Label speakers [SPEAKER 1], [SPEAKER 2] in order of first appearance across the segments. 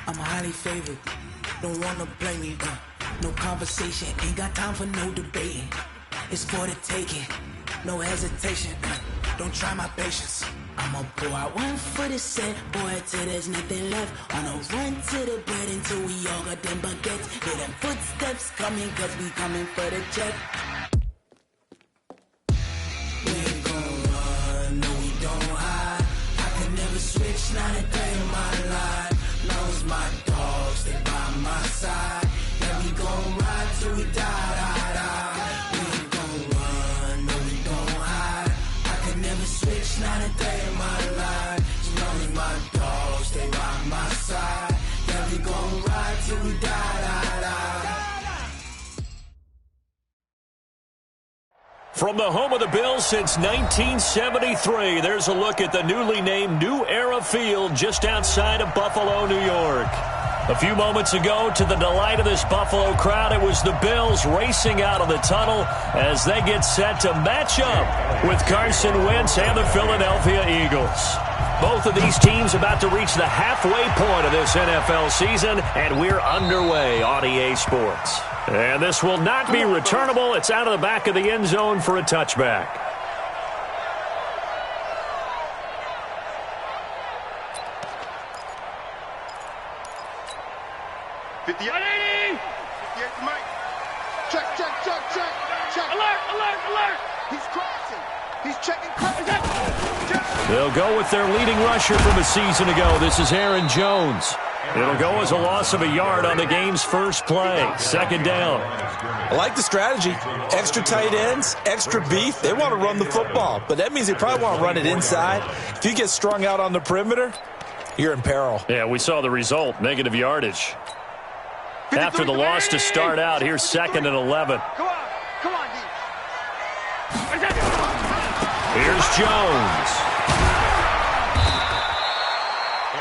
[SPEAKER 1] I'm highly favored. Don't wanna blame me. No conversation, ain't got time for no debating. It's for the taking, no hesitation. Don't try my patience. I'ma pull out one for the set, boy, till there's nothing left. On a run to the bread until we all got them baguettes. Hear them footsteps coming, cause we coming for the check. We ain't gon' run, no we don't hide. I can never switch, not a day in my life. Knows my dogs, they by my side. Yeah, we gon' ride till we die. We ain't gon' run, no we don't hide. I can never switch, not a day in my life. As long as my dogs, they by my side. Yeah, we gon' ride till we die.
[SPEAKER 2] From the home of the Bills since 1973, there's a look at the newly named New Era Field just outside of Buffalo, New York. A few moments ago, to the delight of this Buffalo crowd, it was the Bills racing out of the tunnel as they get set to match up with Carson Wentz and the Philadelphia Eagles. Both of these teams about to reach the halfway point of this NFL season, and we're underway on EA Sports. And this will not be returnable. It's out of the back of the end zone for a touchback.
[SPEAKER 3] Check. Alert. He's crossing. He's checking.
[SPEAKER 2] They'll go with their leading rusher from a season ago. This is Aaron Jones. It'll go as a loss of a yard on the game's first play. Second down.
[SPEAKER 4] I like the strategy. Extra tight ends, extra beef. They want to run the football, but that means they probably want to run it inside. If you get strung out on the perimeter, you're in peril.
[SPEAKER 2] Yeah, we saw the result, negative yardage. After the loss to start out, here's 2nd and 11.
[SPEAKER 3] Come on, D.
[SPEAKER 2] Here's Jones.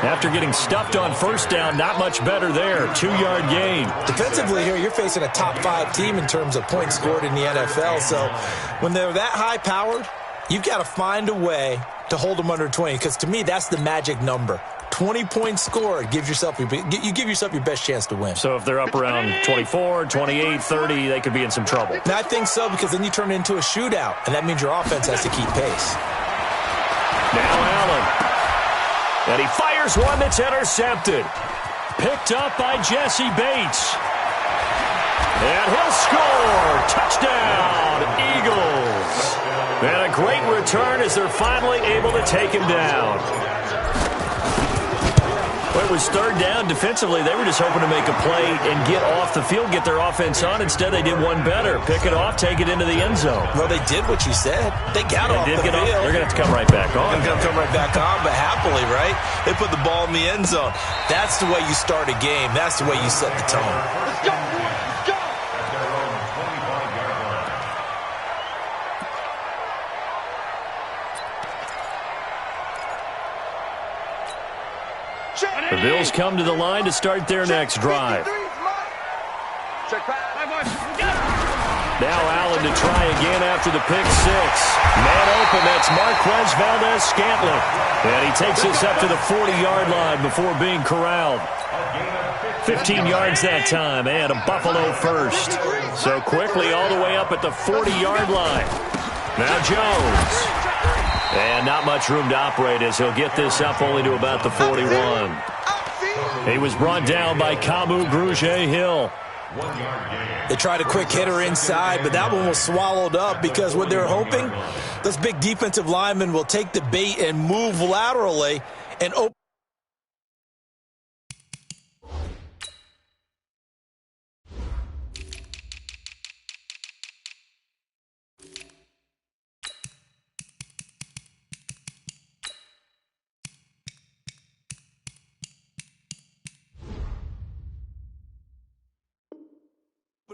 [SPEAKER 2] After getting stuffed on first down, not much better there. 2-yard gain.
[SPEAKER 4] Defensively here, you're facing a top 5 team in terms of points scored in the NFL. So when they're that high-powered, you've got to find a way to hold them under 20. Because to me, that's the magic number. 20 points scored, you give yourself your best chance to win.
[SPEAKER 2] So if they're up around 24, 28, 30, they could be in some trouble.
[SPEAKER 4] And I think so, because then you turn it into a shootout, and that means your offense has to keep pace.
[SPEAKER 2] Now Allen. And he fires one that's intercepted. Picked up by Jesse Bates. And he'll score. Touchdown, Eagles. And a great return as they're finally able to take him down. Well, it was third down. Defensively, they were just hoping to make a play and get off the field, get their offense on. Instead, they did one better. Pick it off, take it into the end zone.
[SPEAKER 4] Well, they did what you said. They got off the field.
[SPEAKER 2] They're going to have to come right back on.
[SPEAKER 4] They're going to come right back on, but happily, right? They put the ball in the end zone. That's the way you start a game. That's the way you set the tone.
[SPEAKER 3] Let's go.
[SPEAKER 2] The Bills come to the line to start their next drive. Now Allen to try again after the pick six. Man open, that's Marquez Valdez-Scantling. And he takes us up to the 40-yard line before being corralled. 15 yards that time, and a Buffalo first. So quickly all the way up at the 40-yard line. Now Jones. And not much room to operate as he'll get this up only to about the 41. He was brought down by Kamu Grugier-Hill.
[SPEAKER 4] They tried a quick hitter inside, but that one was swallowed up because what they're hoping, those big defensive linemen will take the bait and move laterally and open.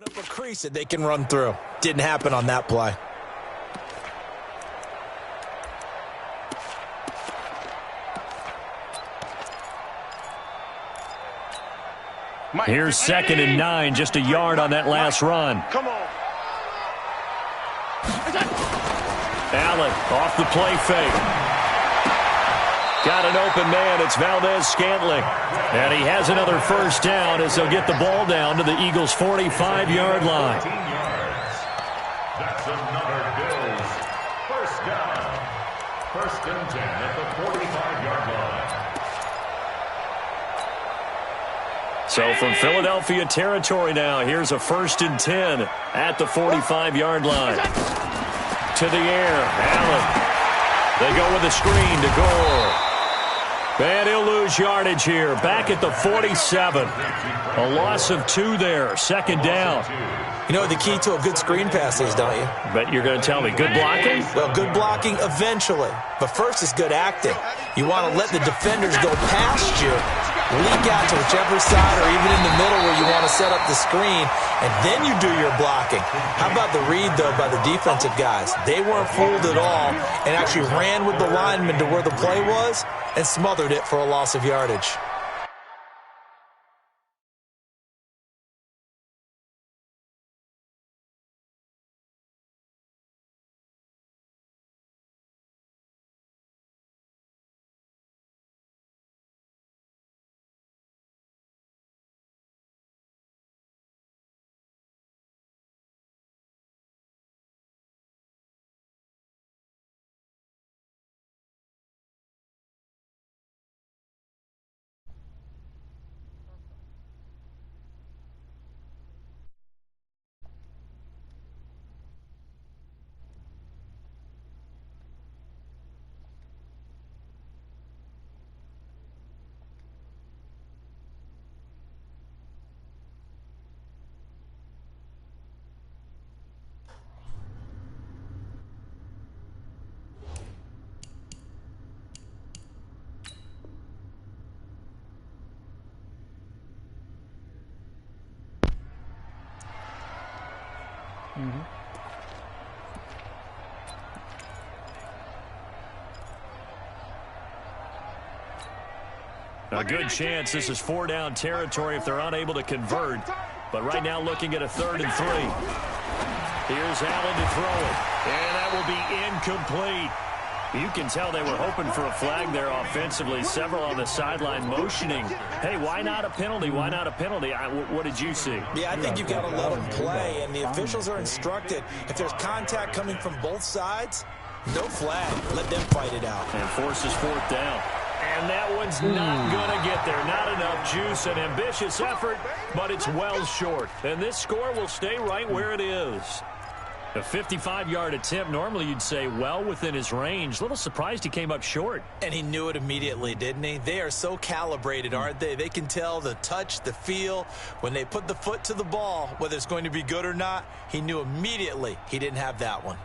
[SPEAKER 4] Up a crease that they can run through. Didn't happen on that play.
[SPEAKER 2] Here's 2nd and 9, just a yard on that last run.
[SPEAKER 3] Come on.
[SPEAKER 2] Allen off the play fake. Got an open man. It's Valdez-Scantling. And he has another first down as they'll get the ball down to the Eagles' 45-yard line.
[SPEAKER 5] That's another Bills first down. First and 10 at the 45-yard line.
[SPEAKER 2] So from Philadelphia territory now, here's a first and 10 at the 45-yard line. To the air, Allen. They go with a screen to Gore. And he'll lose yardage here. Back at the 47. A loss of 2 there. Second down.
[SPEAKER 4] You know what the key to a good screen pass is, don't you?
[SPEAKER 2] But you're going to tell me, good blocking?
[SPEAKER 4] Well, good blocking eventually. But first is good acting. You want to let the defenders go past you, leak out to whichever side or even in the middle where you want to set up the screen, and then you do your blocking. How about the read, though, by the defensive guys? They weren't fooled at all and actually ran with the lineman to where the play was and smothered it for a loss of yardage.
[SPEAKER 2] A good chance this is 4-down territory if they're unable to convert. But right now looking at a 3rd and 3. Here's Allen to throw it. And that will be incomplete. You can tell they were hoping for a flag there offensively. Several on the sideline motioning. Hey, why not a penalty? Why not a penalty? What did you see?
[SPEAKER 4] Yeah, I think you've got to let them play, and the officials are instructed. If there's contact coming from both sides, no flag. Let them fight it out.
[SPEAKER 2] And forces 4th down. And that one's not going to get there. Not enough juice. An ambitious effort, but it's well short. And this score will stay right where it is. A 55-yard attempt, normally you'd say well within his range. A little surprised he came up short.
[SPEAKER 4] And he knew it immediately, didn't he? They are so calibrated, aren't they? They can tell the touch, the feel. When they put the foot to the ball, whether it's going to be good or not, he knew immediately he didn't have that one.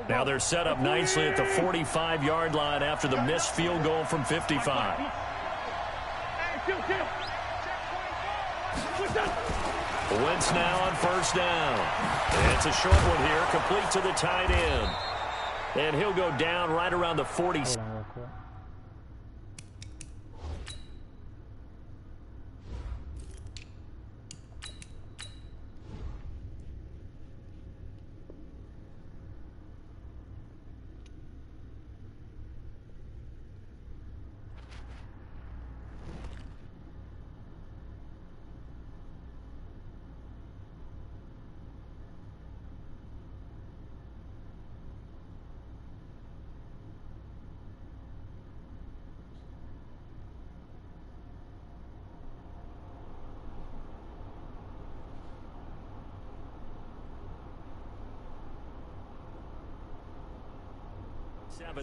[SPEAKER 2] Now they're set up nicely at the 45-yard line after the missed field goal from 55. Wentz now on first down. And it's a short one here, complete to the tight end. And he'll go down right around the 40.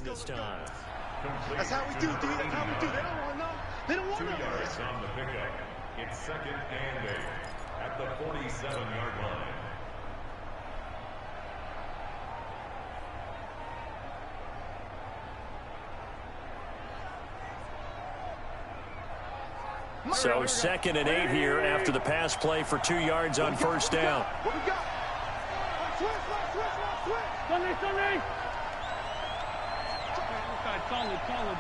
[SPEAKER 2] This time.
[SPEAKER 3] That's how we do, D. That's how we do. They don't want to know. They don't want to know.
[SPEAKER 5] 2 yards on the pickup. It's 2nd and 8 at the 47-yard line.
[SPEAKER 2] So 2nd and 8 here after the pass play for 2 yards on first down.
[SPEAKER 3] What we got? Switch. Sunday. Solid.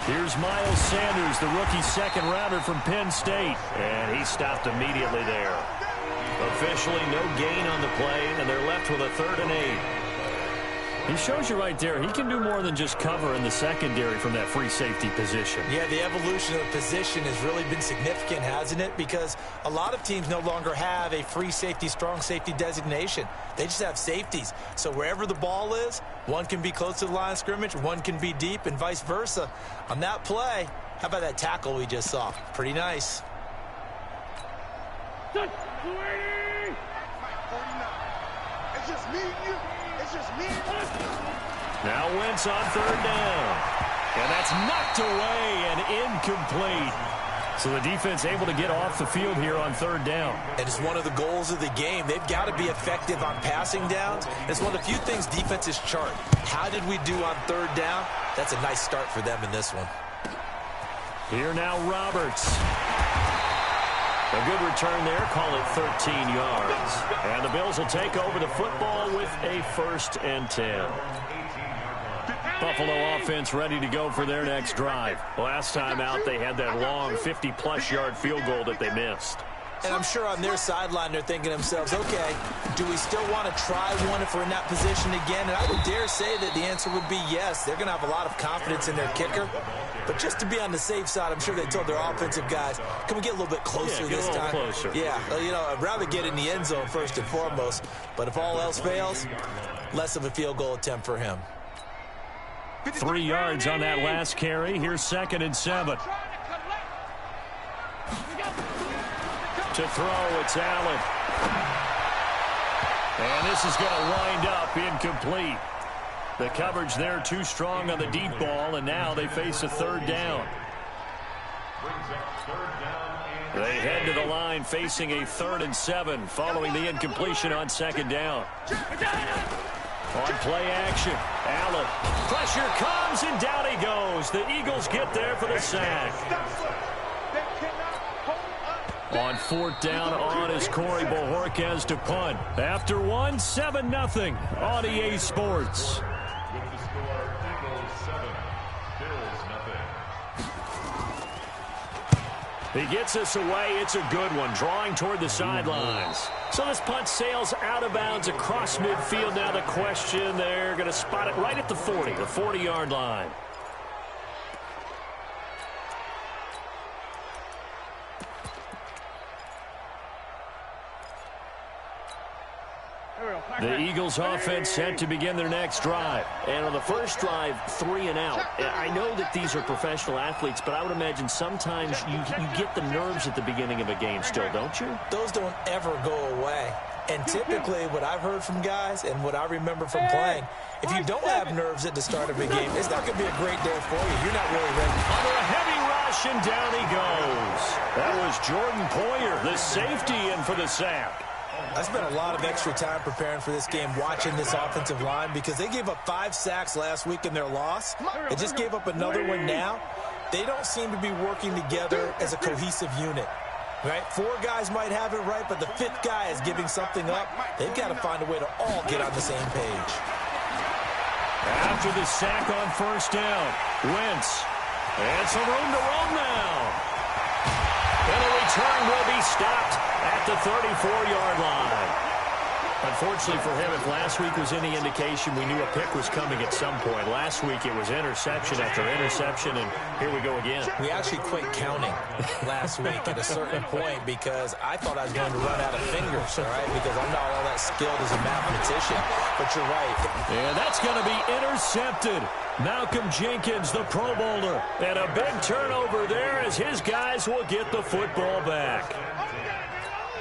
[SPEAKER 2] Here's Miles Sanders, the rookie second-rounder from Penn State. And he stopped immediately there. Officially no gain on the play, and they're left with a 3rd and 8. He shows you right there, he can do more than just cover in the secondary from that free safety position.
[SPEAKER 4] Yeah, the evolution of the position has really been significant, hasn't it? Because a lot of teams no longer have a free safety, strong safety designation. They just have safeties. So wherever the ball is, one can be close to the line of scrimmage, one can be deep, and vice versa. On that play, how about that tackle we just saw? Pretty nice.
[SPEAKER 3] It's just me and you. It's just me and you.
[SPEAKER 2] Now Wentz on third down. And that's knocked away and incomplete. So the defense able to get off the field here on third down.
[SPEAKER 4] And it's one of the goals of the game. They've got to be effective on passing downs. It's one of the few things defenses chart. How did we do on third down? That's a nice start for them in this one.
[SPEAKER 2] Here now Roberts. A good return there, call it 13 yards. And the Bills will take over the football with a 1st and 10. Buffalo offense ready to go for their next drive. Last time out, they had that long 50-plus yard field goal that they missed.
[SPEAKER 4] And I'm sure on their sideline, they're thinking to themselves, okay, do we still want to try one if we're in that position again? And I would dare say that the answer would be yes. They're going to have a lot of confidence in their kicker. But just to be on the safe side, I'm sure they told their offensive guys, can we get a little bit closer this time?
[SPEAKER 2] Closer.
[SPEAKER 4] Yeah, you know, I'd rather get in the end zone first and foremost. But if all else fails, less of a field goal attempt for him.
[SPEAKER 2] 3 yards on that last carry. Here's 2nd and 7. To throw, it's Allen. And this is going to wind up incomplete. The coverage there too strong on the deep ball, and now they face a 3rd down. They head to the line facing a 3rd and 7 following the incompletion on 2nd down. On play action, Allen. Pressure comes, and down he goes. The Eagles get there for the sack. On 4th down on is Corey Bojorquez to punt. After one, 7-0 on EA Sports.
[SPEAKER 5] With the score, Eagles 7, Bills nothing.
[SPEAKER 2] He gets us away. It's a good one, drawing toward the sidelines. So this punt sails out of bounds across midfield. Now the question, they're going to spot it right at the 40, the 40-yard line. The Eagles offense set to begin their next drive. And on the first drive, 3 and out. I know that these are professional athletes, but I would imagine sometimes you get the nerves at the beginning of a game still, don't you?
[SPEAKER 4] Those don't ever go away. And typically what I've heard from guys and what I remember from playing, if you don't have nerves at the start of a game, it's not going to be a great day for you. You're not really ready.
[SPEAKER 2] Under a heavy rush, and down he goes. That was Jordan Poyer, the safety, in for the sack.
[SPEAKER 4] I spent a lot of extra time preparing for this game, watching this offensive line, because they gave up 5 sacks last week in their loss. They just gave up another one now. They don't seem to be working together as a cohesive unit. Right? 4 guys might have it right, but the 5th guy is giving something up. They've got to find a way to all get on the same page.
[SPEAKER 2] After the sack on 1st down, Wentz. And some room to roam now. And the return will be stopped at the 34-yard line. Unfortunately for him, if last week was any indication, we knew a pick was coming at some point. Last week it was interception after interception, and here we go again.
[SPEAKER 4] We actually quit counting last week at a certain point because I thought I was going to run out of fingers, all right, because I'm not all that skilled as a mathematician. But you're right.
[SPEAKER 2] And that's going to be intercepted. Malcolm Jenkins, the Pro Bowler, and a big turnover there as his guys will get the football back.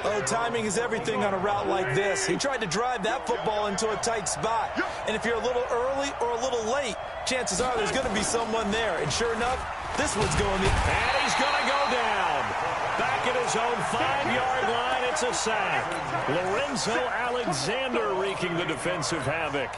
[SPEAKER 4] Oh, timing is everything on a route like this. He tried to drive that football into a tight spot. And if you're a little early or a little late, chances are there's going to be someone there. And sure enough, this one's going in.
[SPEAKER 2] And he's going to go down. Back at his own 5-yard line, it's a sack. Lorenzo Alexander wreaking the defensive havoc.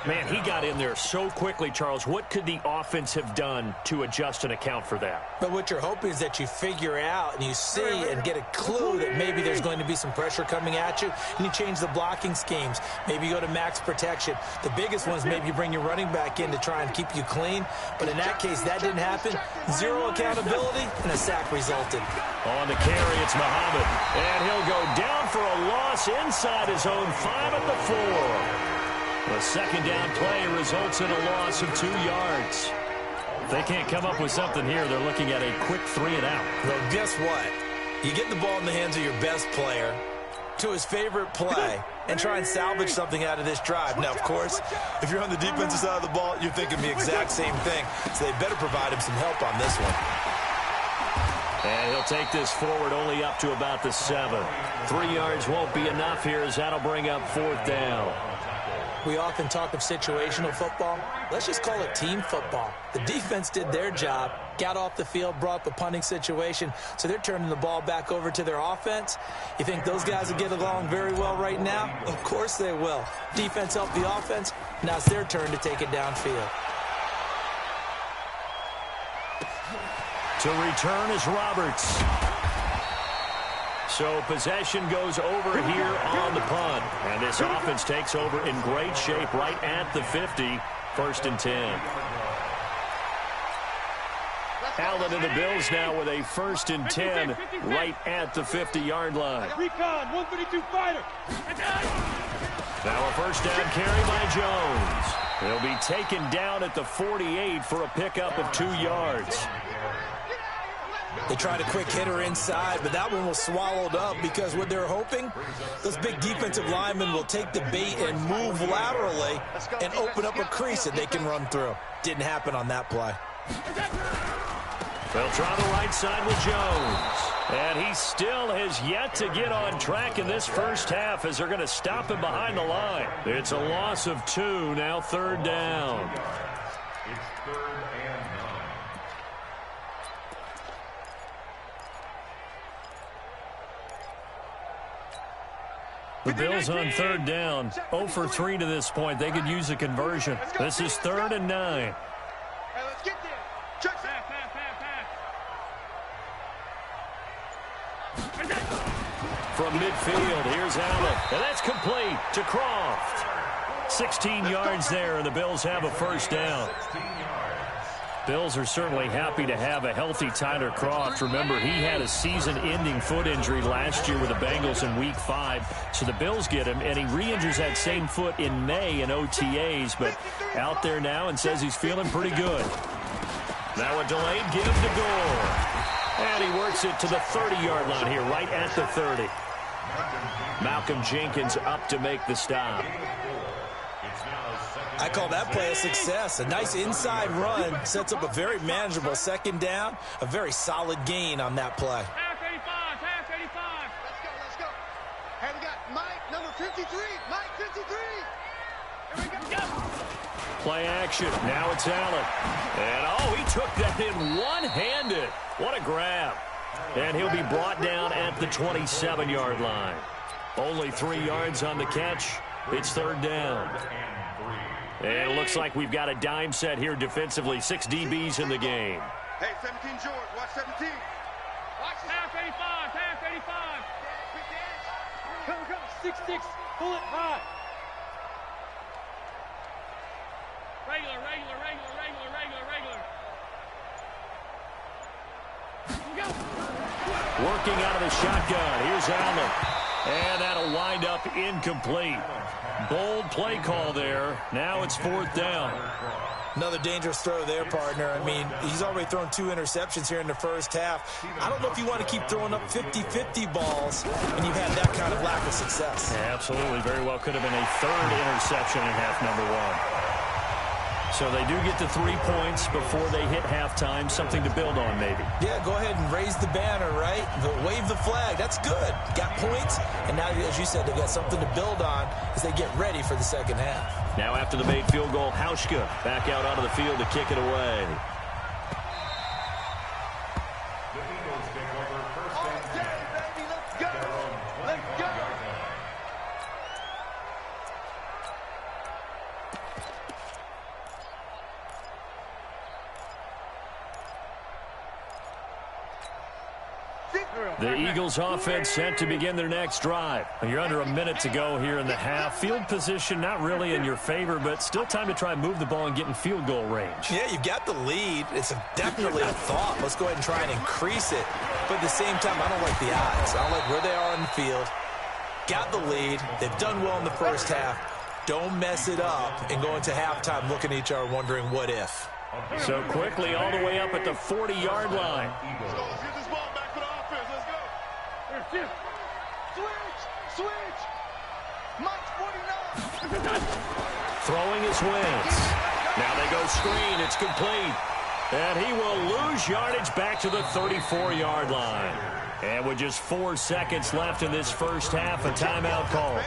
[SPEAKER 2] Man, he got in there so quickly, Charles. What could the offense have done to adjust and account for that?
[SPEAKER 4] But what you're hoping is that you figure out and you see and get a clue that maybe there's going to be some pressure coming at you, and you change the blocking schemes. Maybe you go to max protection. The biggest one is maybe you bring your running back in to try and keep you clean. But in that case, that didn't happen. 0 accountability, and a sack resulted.
[SPEAKER 2] On the carry, it's Muhammad. And he'll go down for a loss inside his own 5 at the 4. The second down play results in a loss of 2 yards. If they can't come up with something here, they're looking at a quick 3-and-out.
[SPEAKER 4] Well, guess what? You get the ball in the hands of your best player to his favorite play and try and salvage something out of this drive. Now, of course, if you're on the defensive side of the ball, you're thinking the exact same thing. So they better provide him some help on this one.
[SPEAKER 2] And he'll take this forward only up to about the 7. 3 yards won't be enough here as that'll bring up 4th down.
[SPEAKER 4] We often talk of situational football. Let's just call it team football. The defense did their job, got off the field, brought up a punting situation, so they're turning the ball back over to their offense. You think those guys will get along very well right now? Of course they will. Defense helped the offense. Now it's their turn to take it downfield.
[SPEAKER 2] To return is Roberts. So possession goes over here on the punt. And this offense takes over in great shape right at the 50. 1st and 10. Allen and the Bills now with a 1st and 10 right at the 50-yard line.
[SPEAKER 3] Recon, 132 fighter.
[SPEAKER 2] Now a 1st down carry by Jones. He'll be taken down at the 48 for a pickup of 2 yards.
[SPEAKER 4] They tried a quick hitter inside, but that one was swallowed up because what they're hoping, those big defensive linemen will take the bait and move laterally and open up a crease that they can run through. Didn't happen on that play.
[SPEAKER 2] They'll try the right side with Jones. And he still has yet to get on track in this first half as they're going to stop him behind the line. It's a loss of 2, now 3rd down.
[SPEAKER 5] It's 3rd and 9.
[SPEAKER 2] The Bills on 3rd down, 0 for 3 to this point. They could use a conversion. This is 3rd and 9.
[SPEAKER 3] Hey, let's get there. Check that.
[SPEAKER 2] From midfield, here's Allen. And that's complete to Croft. 16 yards there, and the Bills have a 1st down. Bills are certainly happy to have a healthy Tyler Croft. Remember, he had a season-ending foot injury last year with the Bengals in Week 5. So the Bills get him, and he re-injures that same foot in May in OTAs. But out there now and says he's feeling pretty good. Now a delayed give to Gore. And he works it to the 30-yard line here, right at the 30. Malcolm Jenkins up to make the stop.
[SPEAKER 4] I call that play a success. A nice inside run sets up a very manageable 2nd down. A very solid gain on that play.
[SPEAKER 3] Half 85. Let's go. Hey, we got Mike, number 53. Mike, 53. Here we go.
[SPEAKER 2] Play action. Now it's Allen. And, he took that in one-handed. What a grab. And he'll be brought down at the 27-yard line. Only 3 yards on the catch. It's 3rd down. And it looks like we've got a dime set here defensively. 6 DBs in the game.
[SPEAKER 3] Hey, 17 George, watch 17. Watch half 85. Come. 6-6, pull it high. Regular.
[SPEAKER 2] Working out of the shotgun. Here's Allen. And that'll wind up incomplete. Bold play call there. Now it's 4th down.
[SPEAKER 4] Another dangerous throw there, partner. I mean, he's already thrown 2 interceptions here in the first half. I don't know if you want to keep throwing up 50-50 balls and you've had that kind of lack of success.
[SPEAKER 2] Yeah, absolutely. Very well could have been a 3rd interception in half number 1. So they do get the 3 points before they hit halftime. Something to build on, maybe.
[SPEAKER 4] Yeah, go ahead and raise the banner, right? Wave the flag. That's good. Got points, and now, as you said, they've got something to build on as they get ready for the second half.
[SPEAKER 2] Now after the made field goal, Hauschka back out onto the field to kick it away.
[SPEAKER 5] The Eagles take over 1st and 10.
[SPEAKER 3] Baby, let's go.
[SPEAKER 2] The Eagles offense set to begin their next drive. You're under a minute to go here in the half. Field position not really in your favor, but still time to try and move the ball and get in field goal range.
[SPEAKER 4] Yeah, you've got the lead. It's definitely a thought. Let's go ahead and try and increase it. But at the same time, I don't like the odds. I don't like where they are on the field. Got the lead. They've done well in the first half. Don't mess it up and go into halftime looking at each other wondering what if.
[SPEAKER 2] So quickly all the way up at the 40-yard line.
[SPEAKER 3] Let's go. Let's get this ball back for the offense. Let's go. Switch. Mike's 49.
[SPEAKER 2] Throwing his Wentz. Now they go screen. It's complete. And he will lose yardage back to the 34-yard line. And with just 4 seconds left in this first half, a timeout call.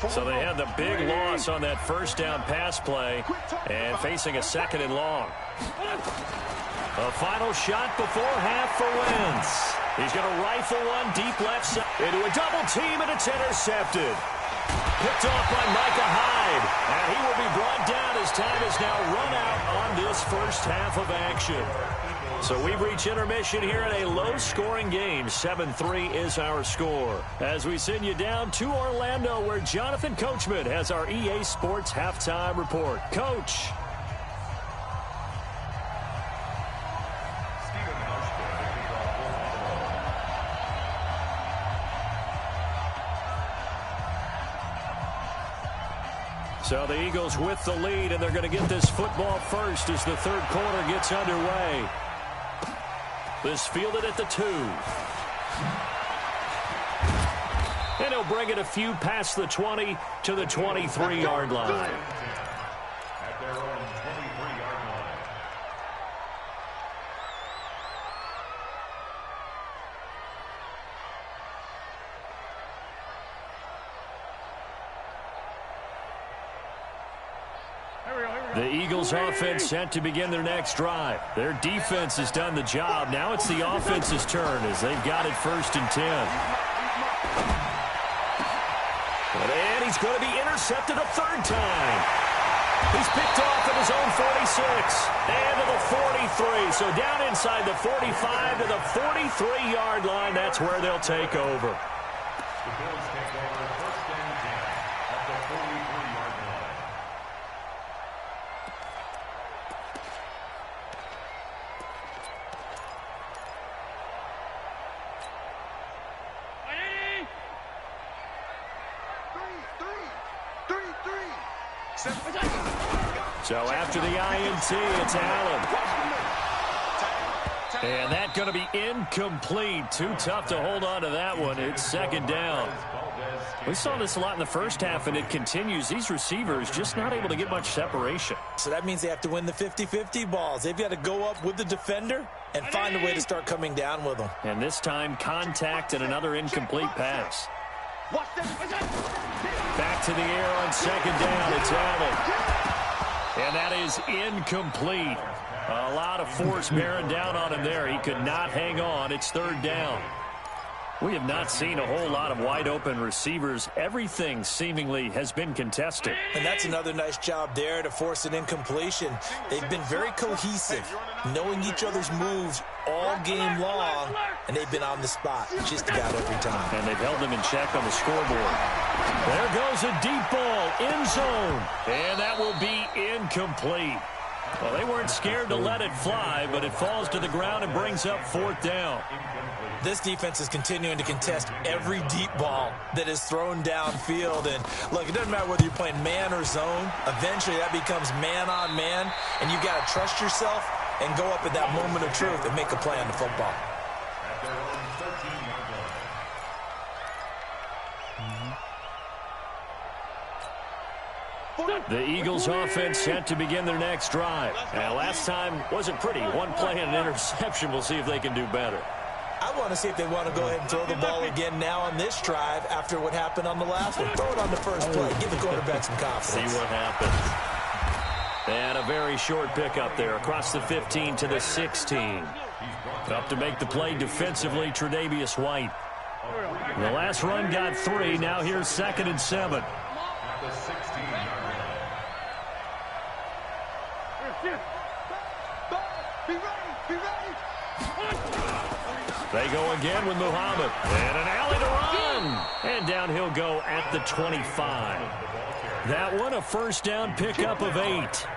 [SPEAKER 2] So they had the big loss on that first down pass play and facing a 2nd and long. A final shot before half for Wentz. He's going to rifle one deep left side into a double team, and it's intercepted. Picked off by Micah Hyde, and he will be brought down as time is now run out on this first half of action. So we've reached intermission here in a low-scoring game. 7-3 is our score. As we send you down to Orlando, where Jonathan Coachman has our EA Sports halftime report. Coach. So the Eagles with the lead, and they're going to get this football first as the third quarter gets underway. This fielded at the 2. And he'll bring it a few past the 20 to the 23-yard line.
[SPEAKER 5] At their own 23-yard line.
[SPEAKER 2] The Eagles offense set to begin their next drive. Their defense has done the job. Now it's the offense's turn as they've got it 1st and 10. And he's going to be intercepted a 3rd time. He's picked off at his own 46 and to the 43. So down inside the 45 to the 43-yard line. That's where they'll take over.
[SPEAKER 5] The Bills take over 1st and 10 at the 43-yard line.
[SPEAKER 2] So after the INT, it's Allen. And that's going to be incomplete. Too tough to hold on to that one. It's 2nd down. We saw this a lot in the first half, and it continues. These receivers just not able to get much separation.
[SPEAKER 4] So that means they have to win the 50-50 balls. They've got to go up with the defender and find a way to start coming down with them.
[SPEAKER 2] And this time, contact and another incomplete pass. Back to the air on 2nd down. It's Allen. And that is incomplete. A lot of force bearing down on him there. He could not hang on. It's 3rd down. We have not seen a whole lot of wide-open receivers. Everything seemingly has been contested.
[SPEAKER 4] And that's another nice job there to force an incompletion. They've been very cohesive, knowing each other's moves all game long, and they've been on the spot just about every time.
[SPEAKER 2] And they've held them in check on the scoreboard. There goes a deep ball, end zone, and that will be incomplete. Well, they weren't scared to let it fly, but it falls to the ground and brings up 4th down.
[SPEAKER 4] This defense is continuing to contest every deep ball that is thrown downfield. And, look, it doesn't matter whether you're playing man or zone. Eventually, that becomes man-on-man, and you've got to trust yourself and go up at that moment of truth and make a play on the football.
[SPEAKER 5] At their own 13-yard line.
[SPEAKER 2] The Eagles offense set to begin their next drive. Now, last time wasn't pretty. One play and an interception. We'll see if they can do better.
[SPEAKER 4] I want to see if they want to go ahead and throw the ball again now on this drive after what happened on the last one. Throw it on the first play. Give the quarterback some confidence.
[SPEAKER 2] See what happens. And a very short pickup there across the 15 to the 16. Up to make the play defensively, Tre'Davious White. The last run got 3. Now here's 2nd and 7.
[SPEAKER 5] At the 16-yard line.
[SPEAKER 3] Be ready.
[SPEAKER 2] They go again with Muhammad. And an alley to run. And down he'll go at the 25. That one a 1st down pickup of 8.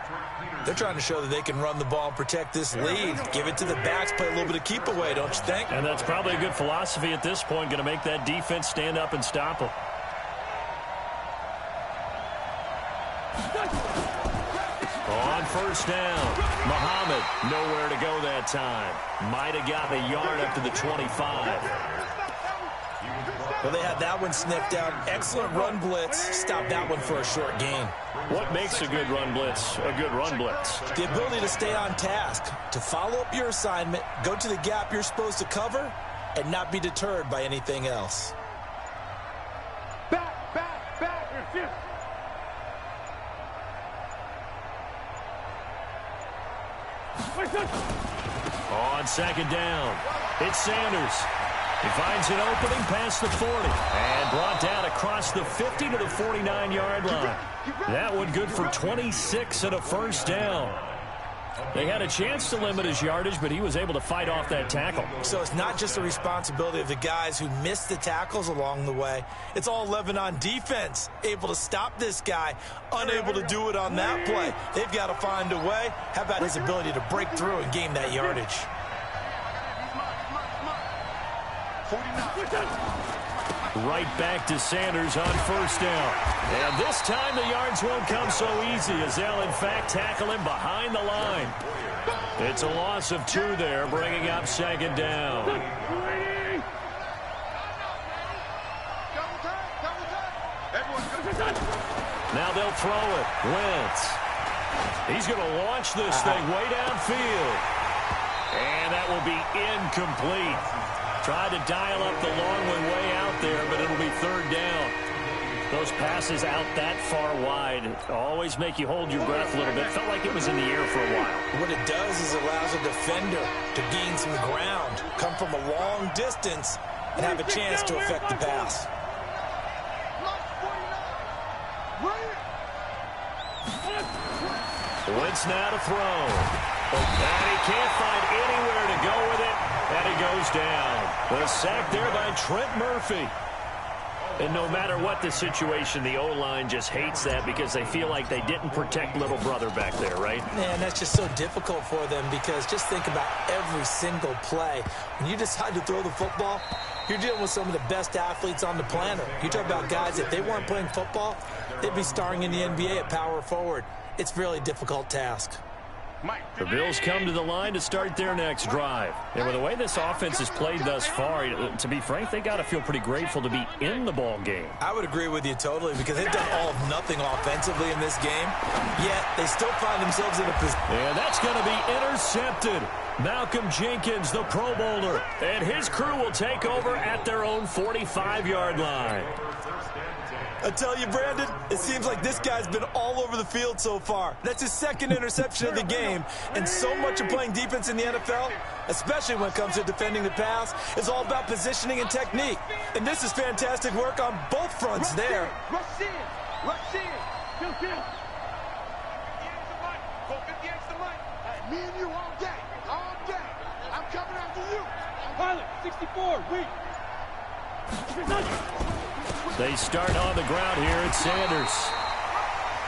[SPEAKER 4] They're trying to show that they can run the ball and protect this lead. Give it to the backs, play a little bit of keep away, don't you think?
[SPEAKER 2] And that's probably a good philosophy at this point, going to make that defense stand up and stop them. On first down, Muhammad nowhere to go that time. Might have gotten a yard up to the 25.
[SPEAKER 4] Well, they had that one sniffed out. Excellent run blitz. Stop that one for a short gain.
[SPEAKER 2] What makes a good run blitz a good run blitz?
[SPEAKER 4] The ability to stay on task, to follow up your assignment, go to the gap you're supposed to cover, and not be deterred by anything else.
[SPEAKER 3] Back.
[SPEAKER 2] On second down, it's Sanders. He finds an opening past the 40 and brought down across the 50 to the 49-yard line. That one good for 26 and a first down. They had a chance to limit his yardage, but he was able to fight off that tackle.
[SPEAKER 4] So it's not just the responsibility of the guys who missed the tackles along the way. It's all 11 on defense, able to stop this guy, unable to do it on that play. They've got to find a way. How about his ability to break through and gain that yardage?
[SPEAKER 2] Right back to Sanders on first down. And this time the yards won't come so easy as they'll, in fact, tackle him behind the line. It's a loss of 2 there, bringing up second down. Now they'll throw it. Wentz. He's going to launch this thing way downfield. And that will be incomplete. Tried to dial up the long one way out there, but it'll be third down. Those passes out that far wide always make you hold your breath a little bit. Felt like it was in the air for a while.
[SPEAKER 4] What it does is it allows a defender to gain some ground, come from a long distance, and have a chance to affect the pass.
[SPEAKER 2] Wentz now to throw. And he can't find anywhere to go with it. And he goes down. The sack there by Trent Murphy. And no matter what the situation, the O-line just hates that because they feel like they didn't protect little brother back there, right?
[SPEAKER 4] Man, that's just so difficult for them because just think about every single play. When you decide to throw the football, you're dealing with some of the best athletes on the planet. You talk about guys, if they weren't playing football, they'd be starring in the NBA at power forward. It's a really difficult task.
[SPEAKER 2] The Bills come to the line to start their next drive. And with the way this offense has played thus far, to be frank, they got to feel pretty grateful to be in the ball game.
[SPEAKER 4] I would agree with you totally because they've done all of nothing offensively in this game, yet they still find themselves in a position.
[SPEAKER 2] And that's going to be intercepted. Malcolm Jenkins, the Pro Bowler, and his crew will take over at their own 45-yard line.
[SPEAKER 4] I tell you, Brandon, it seems like this guy's been all over the field so far. That's his second interception of the game. And so much of playing defense in the NFL, especially when it comes to defending the pass, is all about positioning and technique. And this is fantastic work on both fronts there.
[SPEAKER 3] Rush in. Kill. Go 50 extra money. Me and you all day. I'm coming after you. Pilot, 64, weak.
[SPEAKER 2] They start on the ground here. It's Sanders.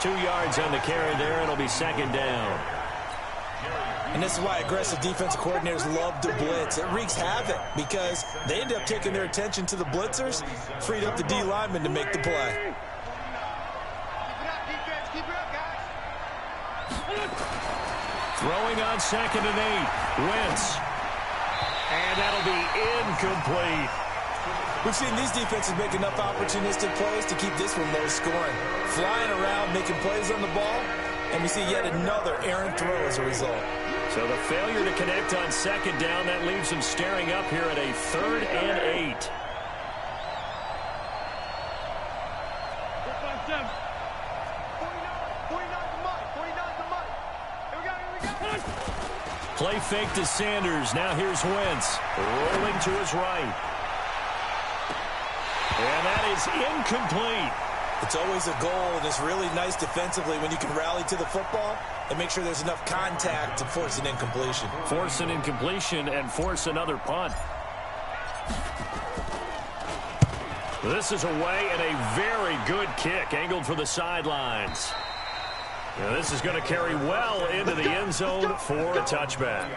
[SPEAKER 2] 2 yards on the carry there. It'll be second down.
[SPEAKER 4] And this is why aggressive defensive coordinators love to blitz. It wreaks havoc because they end up taking their attention to the blitzers, freed up the D lineman to make the play.
[SPEAKER 3] Keep it up, guys.
[SPEAKER 2] Throwing on 2nd and 8. Wentz. And that'll be incomplete.
[SPEAKER 4] We've seen these defenses make enough opportunistic plays to keep this one low scoring. Flying around, making plays on the ball, and we see yet another errant throw as a result.
[SPEAKER 2] So the failure to connect on 2nd down, that leaves them staring up here at a 3rd and 8. Play fake to Sanders. Now here's Wentz. Rolling to his right. And that is incomplete.
[SPEAKER 4] It's always a goal, and it's really nice defensively when you can rally to the football and make sure there's enough contact to force an incompletion.
[SPEAKER 2] Force an incompletion and force another punt. This is away and a very good kick angled for the sidelines. Now this is going to carry well into the end zone for a touchback.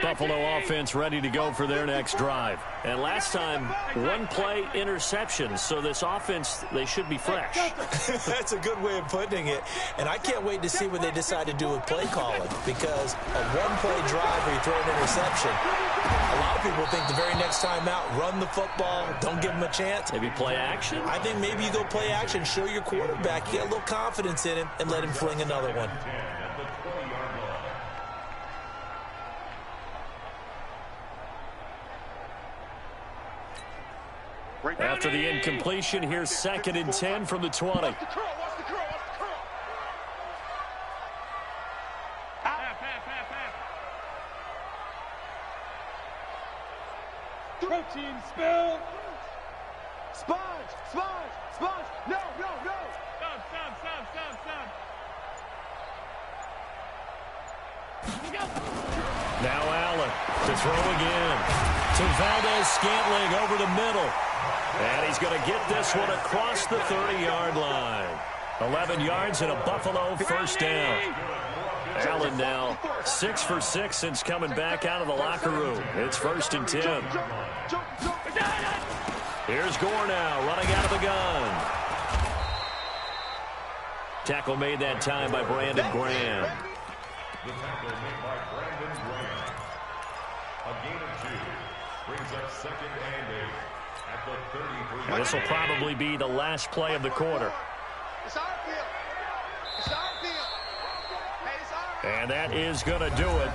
[SPEAKER 2] Buffalo offense ready to go for their next drive. And last time, one play interception. So this offense, they should be fresh.
[SPEAKER 4] That's a good way of putting it. And I can't wait to see what they decide to do with play calling. Because a one-play drive where you throw an interception, a lot of people think the very next time out, run the football, don't give them a chance.
[SPEAKER 2] Maybe play action?
[SPEAKER 4] I think maybe you go play action, show your quarterback, get a little confidence in him, and let him fling another one.
[SPEAKER 2] After the incompletion, here's 2nd and 10 from the 20.
[SPEAKER 3] Watch the curl. 13 spill. Sponge. No. Stop.
[SPEAKER 2] Now Allen to throw again. To Valdez-Scantling over the middle. And he's going to get this one across the 30-yard line. 11 yards and a Buffalo first down. Allen now 6 for 6 since coming back out of the locker room. It's 1st and 10. Here's Gore now running out of the gun. Tackle made that time by Brandon Graham.
[SPEAKER 5] The tackle made by Brandon Graham. A gain of 2 brings up 2nd and 8 at the 33.
[SPEAKER 2] This will probably be the last play of the quarter.
[SPEAKER 3] It's our field.
[SPEAKER 2] And that is going to do it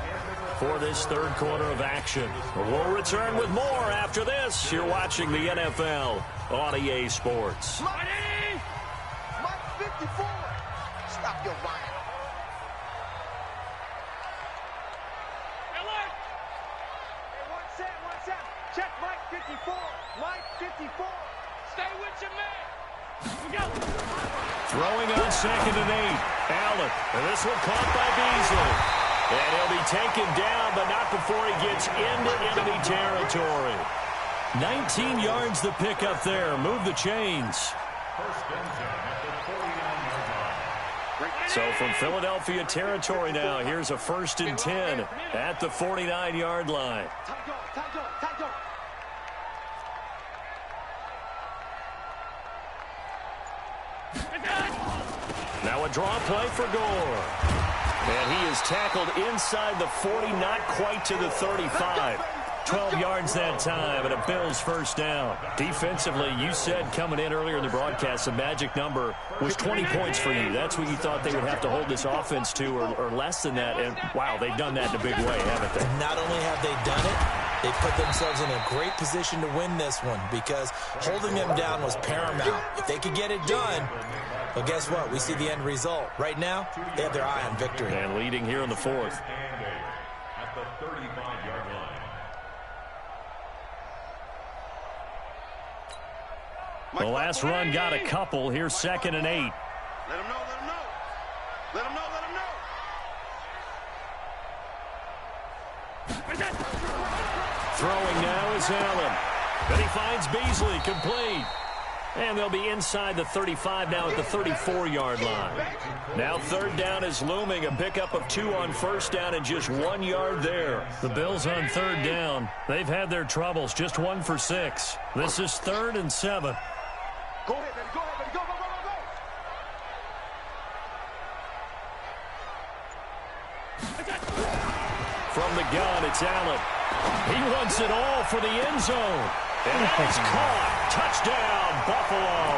[SPEAKER 2] for this third quarter of action. We'll return with more after this. You're watching the NFL on EA Sports.
[SPEAKER 3] Mike 54. Stop your lying. Alert. Hey, one set. Check Mike 54. Mike 54. Stay with your man. We go.
[SPEAKER 2] Throwing on 2nd and 8. Allen. And this one caught by Beasley. And he'll be taken down, but not before he gets into enemy territory. 19 yards the pickup there. Move the chains.
[SPEAKER 5] 1st and 10 at the 49-yard line.
[SPEAKER 2] So from Philadelphia territory now, here's a 1st and 10 at the 49-yard line.
[SPEAKER 3] Time go.
[SPEAKER 2] Now a draw play for Gore. And he is tackled inside the 40, not quite to the 35. 12 yards that time, and a Bills first down. Defensively, you said coming in earlier in the broadcast, the magic number was 20 points for you. That's what you thought they would have to hold this offense to, or less than that. And, wow, they've done that in a big way, haven't they?
[SPEAKER 4] Not only have they done it, they put themselves in a great position to win this one because holding them down was paramount. If they could get it done, well, guess what? We see the end result. Right now, they have their eye on victory.
[SPEAKER 2] And leading here in the 4th.
[SPEAKER 5] At the 35-yard line.
[SPEAKER 2] The last run got a couple. Here's 2nd and 8.
[SPEAKER 3] Let him know.
[SPEAKER 2] Throwing now is Allen. Then he finds Beasley, complete. And they'll be inside the 35 now at the 34-yard line. Now 3rd down is looming. A pickup of 2 on 1st down and just 1 yard there. The Bills on 3rd down. They've had their troubles, just 1 for 6. This is 3rd and 7.
[SPEAKER 3] Go ahead, baby. Go.
[SPEAKER 2] From the gun, it's Allen. He wants it all for the end zone. And it's caught. Touchdown, Buffalo.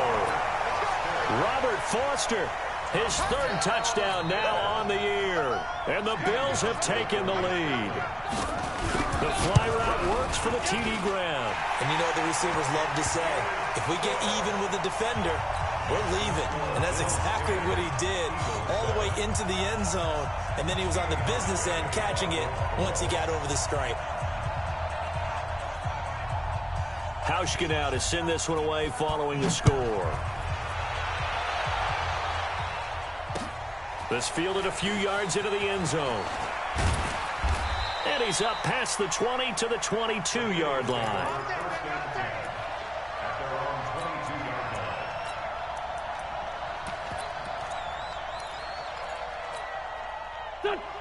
[SPEAKER 2] Robert Foster, his 3rd touchdown now on the year. And the Bills have taken the lead. The fly route works for the TD Graham.
[SPEAKER 4] And you know the receivers love to say, if we get even with the defender, we're leaving. And that's exactly what he did all the way into the end zone. And then he was on the business end catching it once he got over the stripe.
[SPEAKER 2] Hauschka now to send this one away following the score. This fielded a few yards into the end zone. And he's up past the 20 to the 22-yard line.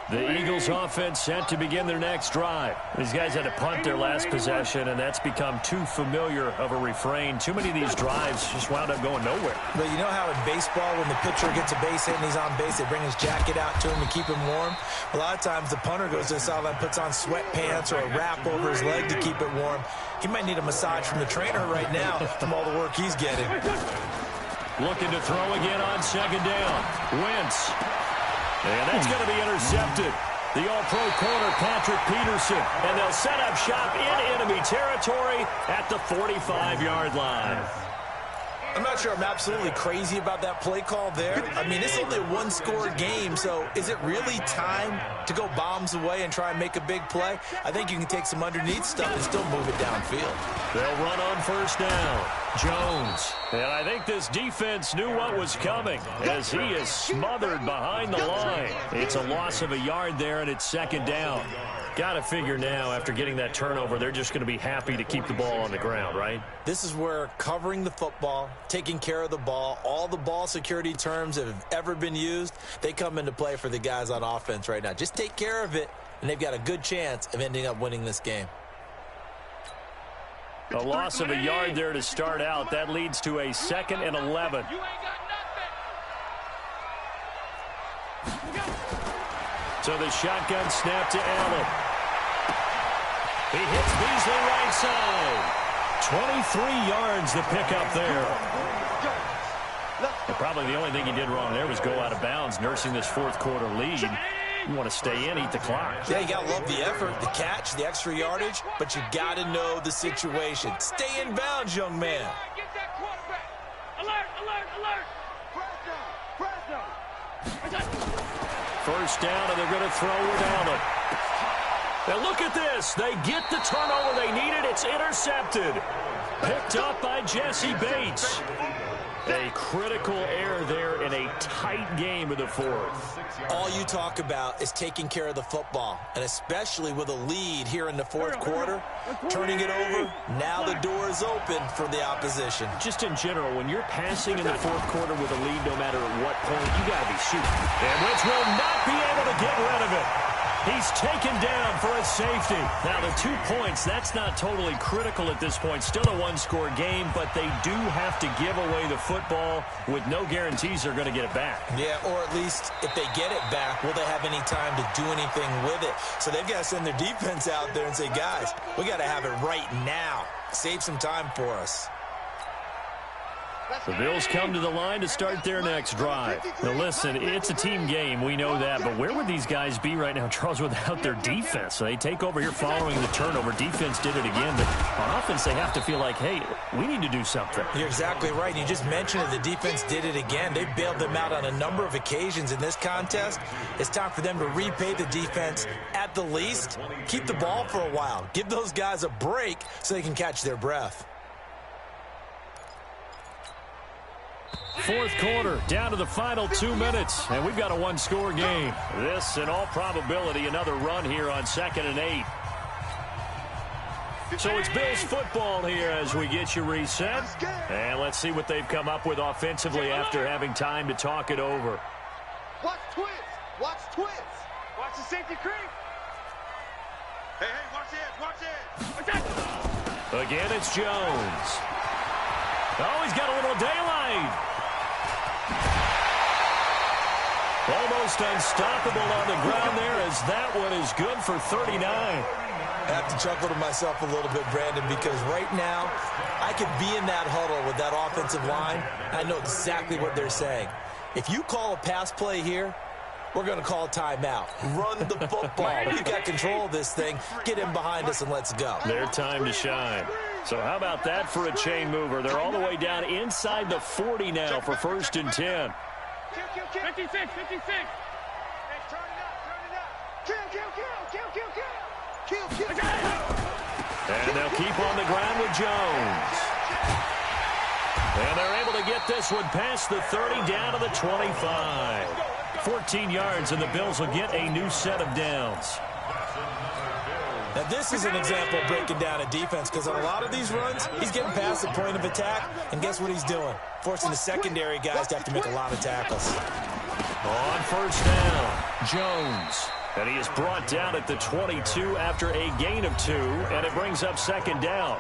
[SPEAKER 2] The Eagles offense set to begin their next drive. These guys had to punt their last possession, and that's become too familiar of a refrain. Too many of these drives just wound up going nowhere.
[SPEAKER 4] But you know how in baseball, when the pitcher gets a base hit and he's on base, they bring his jacket out to him to keep him warm? A lot of times the punter goes to the sideline, puts on sweatpants or a wrap over his leg to keep it warm. He might need a massage from the trainer right now from all the work he's getting.
[SPEAKER 2] Looking to throw again on second down. Wentz. And that's going to be intercepted. The all-pro corner, Patrick Peterson. And they'll set up shop in enemy territory at the 45-yard line.
[SPEAKER 4] I'm not sure I'm absolutely crazy about that play call there. I mean, it's only a one-score game, so is it really time to go bombs away and try and make a big play? I think you can take some underneath stuff and still move it downfield.
[SPEAKER 2] They'll run on first down. Jones. And I think this defense knew what was coming as he is smothered behind the line. It's a loss of a yard there, and it's second down. Got to figure now, after getting that turnover, they're just going to be happy to keep the ball on the ground, right?
[SPEAKER 4] This is where covering the football, taking care of the ball, all the ball security terms that have ever been used, they come into play for the guys on offense right now. Just take care of it, and they've got a good chance of ending up winning this game.
[SPEAKER 2] A loss of a yard there to start out. That leads to a 2nd and 11. So the shotgun snap to Allen. He hits Beasley right side. 23 yards the pickup there. And probably the only thing he did wrong there was go out of bounds, nursing this fourth quarter lead. You want to stay in, eat the clock.
[SPEAKER 4] Yeah, you got to love the effort, the catch, the extra yardage, but you got to know the situation. Stay in bounds, young man.
[SPEAKER 3] Get that quarterback. Alert, alert, alert. Press down.
[SPEAKER 2] First down, and they're going to throw with Allen. Now look at this. They get the turnover they needed. It's intercepted. Picked up by Jesse Bates. A critical error there in a tight game of the fourth.
[SPEAKER 4] All you talk about is taking care of the football, and especially with a lead here in the fourth quarter, turning it over, now the door is open for the opposition.
[SPEAKER 2] Just in general, when you're passing in the fourth quarter with a lead, no matter at what point, you got to be shooting. And Wentz will not be able to get rid of it. He's taken down for a safety. Now, the 2 points, that's not totally critical at this point. Still a one-score game, but they do have to give away the football with no guarantees they're going to get it back.
[SPEAKER 4] Yeah, or at least if they get it back, will they have any time to do anything with it? So they've got to send their defense out there and say, guys, we got to have it right now. Save some time for us.
[SPEAKER 2] The Bills come to the line to start their next drive. Now, listen, it's a team game. We know that. But where would these guys be right now, Charles, without their defense? So they take over here following the turnover. Defense did it again. But on offense, they have to feel like, hey, we need to do something.
[SPEAKER 4] You're exactly right. You just mentioned it. The defense did it again. They bailed them out on a number of occasions in this contest. It's time for them to repay the defense at the least. Keep the ball for a while. Give those guys a break so they can catch their breath.
[SPEAKER 2] Fourth quarter, down to the final 2 minutes, and we've got a one-score game. This, in all probability, another run here on 2nd and 8. So it's Bills football here as we get you reset. And let's see what they've come up with offensively after having time to talk it over.
[SPEAKER 3] Watch twins. Watch twins. Watch the safety creep. Hey, watch it.
[SPEAKER 2] Again, it's Jones. Oh, he's got a little daylight. Almost unstoppable on the ground there as that one is good for 39.
[SPEAKER 4] I have to chuckle to myself a little bit, Brandon, because right now I could be in that huddle with that offensive line. I know exactly what they're saying. If you call a pass play here, we're going to call a timeout. Run the football. We've got control of this thing. Get in behind us and let's go.
[SPEAKER 2] Their time to shine. So how about that for a chain mover? They're all the way down inside the 40 now for 1st and 10.
[SPEAKER 3] 56. Hey, turn it up. Kill.
[SPEAKER 2] And they'll keep on the ground with Jones. And they're able to get this one past the 30 down to the 25. 14 yards, and the Bills will get a new set of downs.
[SPEAKER 4] Now, this is an example of breaking down a defense, because on a lot of these runs, he's getting past the point of attack, and guess what he's doing? Forcing the secondary guys to have to make a lot of tackles.
[SPEAKER 2] On first down, Jones. And he is brought down at the 22 after a gain of 2, and it brings up second down.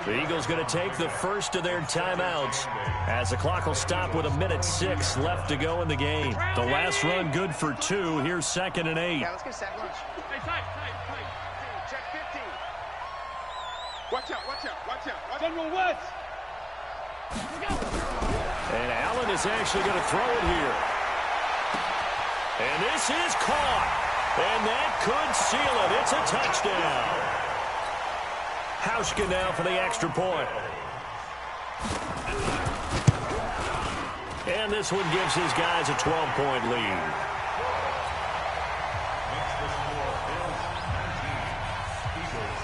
[SPEAKER 2] The Eagles going to take the first of their timeouts as the clock will stop with 1:06 left to go in the game. The last run good for 2. Here's 2nd and 8.
[SPEAKER 3] Yeah, let's get a sack lunch. Hey, tight. Check 15. Watch out. General West.
[SPEAKER 2] And Allen is actually going to throw it here. And this is caught. And that could seal it. It's a touchdown. Hauschka now for the extra point. And this one gives his guys a 12-point lead.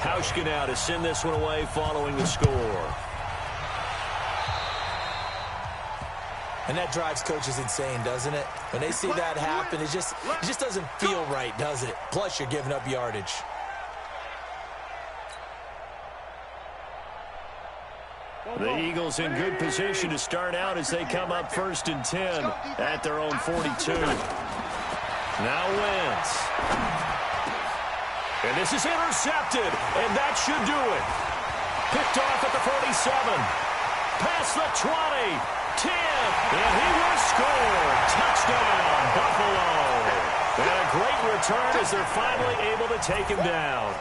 [SPEAKER 2] Hauschka now to send this one away following the score.
[SPEAKER 4] And that drives coaches insane, doesn't it? When they see that happen, it just doesn't feel right, does it? Plus, you're giving up yardage.
[SPEAKER 2] The Eagles in good position to start out as they come up 1st and 10 at their own 42. Now Wentz. And this is intercepted, and that should do it. Picked off at the 47. Past the 20. 10. And he will score. Touchdown, Buffalo. And a great return as they're finally able to take him down.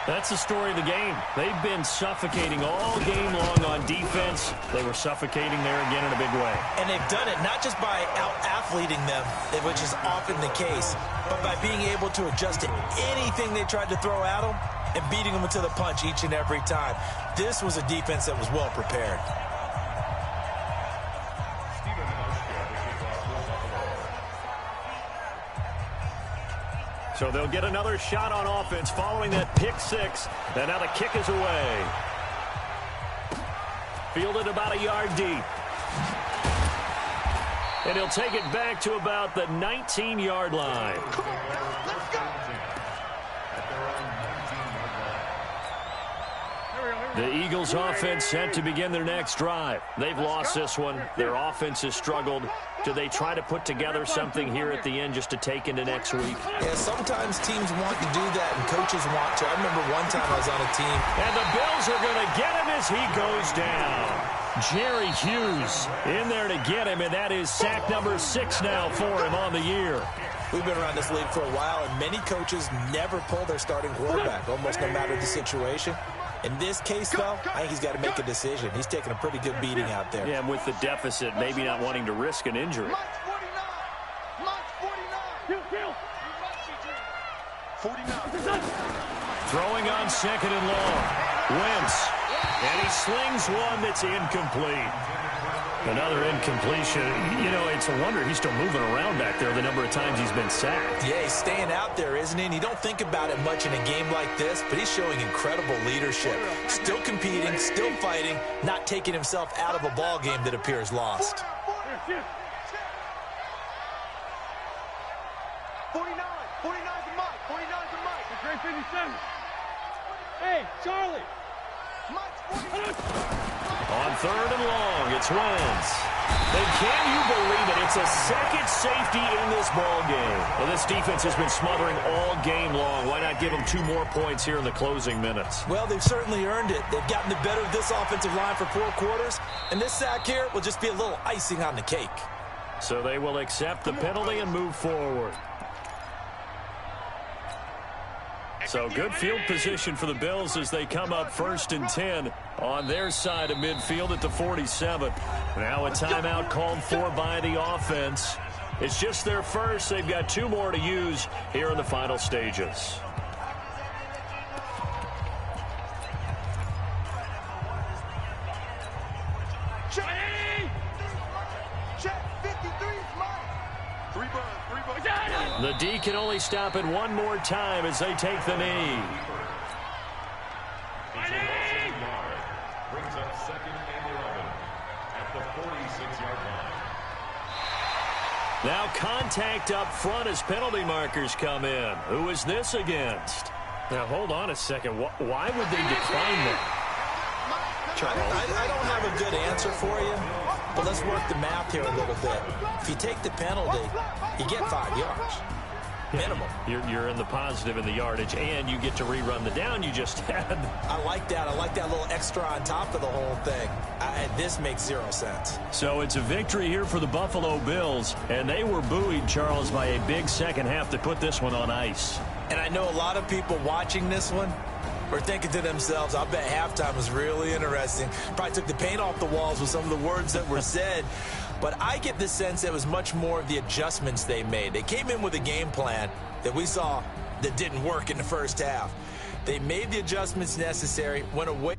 [SPEAKER 2] That's the story of the game. They've been suffocating all game long on defense. They were suffocating there again in a big way.
[SPEAKER 4] And they've done it not just by out-athleting them, which is often the case, but by being able to adjust to anything they tried to throw at them and beating them to the punch each and every time. This was a defense that was well prepared.
[SPEAKER 2] So they'll get another shot on offense following that pick 6. And now the kick is away. Fielded about a yard deep. And he'll take it back to about the 19-yard line. The Eagles offense set to begin their next drive. They've lost this one. Their offense has struggled. Do they try to put together something here at the end just to take into next week?
[SPEAKER 4] Yeah, sometimes teams want to do that and coaches want to. I remember one time I was on a team.
[SPEAKER 2] And the Bills are going to get him as he goes down. Jerry Hughes in there to get him, and that is sack number 6 now for him on the year.
[SPEAKER 4] We've been around this league for a while, and many coaches never pull their starting quarterback, almost no matter the situation. In this case, though, I think he's got to make a decision. He's taking a pretty good beating out there.
[SPEAKER 2] Yeah, and with the deficit, maybe not wanting to risk an injury. Throwing on 2nd and long. Wentz. And he slings one that's incomplete. Another incompletion. You know, it's a wonder he's still moving around back there the number of times he's been sacked.
[SPEAKER 4] Yeah, he's staying out there, isn't he? And you don't think about it much in a game like this, but he's showing incredible leadership. Still competing, still fighting, not taking himself out of a ball game that appears lost.
[SPEAKER 3] 49's a Mike. 49's a Mike. The great 57. Hey, Charlie.
[SPEAKER 2] On 3rd and long, it's Wentz. And can you believe it? It's a second safety in this ball game. Well, this defense has been smothering all game long. Why not give them 2 more points here in the closing minutes?
[SPEAKER 4] Well, they've certainly earned it. They've gotten the better of this offensive line for 4 quarters, and this sack here will just be a little icing on the cake.
[SPEAKER 2] So they will accept the penalty and move forward. So good field position for the Bills as they come up 1st and 10 on their side of midfield at the 47. Now a timeout called for by the offense. It's just their first. They've got 2 more to use here in the final stages. The D can only stop it one more time as they take the knee.
[SPEAKER 5] Brings up 2nd and 11 at the 46-yard line.
[SPEAKER 2] Now contact up front as penalty markers come in. Who is this against? Now, hold on a second. Why would they decline that?
[SPEAKER 4] Charles? I don't have a good answer for you, but let's work the math here a little bit. If you take the penalty, you get 5 yards. Minimum.
[SPEAKER 2] You're in the positive in the yardage, and you get to rerun the down you just had.
[SPEAKER 4] I like that. I like that little extra on top of the whole thing. This makes 0 sense.
[SPEAKER 2] So it's a victory here for the Buffalo Bills, and they were buoyed, Charles, by a big second half to put this one on ice.
[SPEAKER 4] And I know a lot of people watching this one were thinking to themselves, I bet halftime was really interesting. Probably took the paint off the walls with some of the words that were said. But I get the sense that it was much more of the adjustments they made. They came in with a game plan that we saw that didn't work in the first half. They made the adjustments necessary, went away.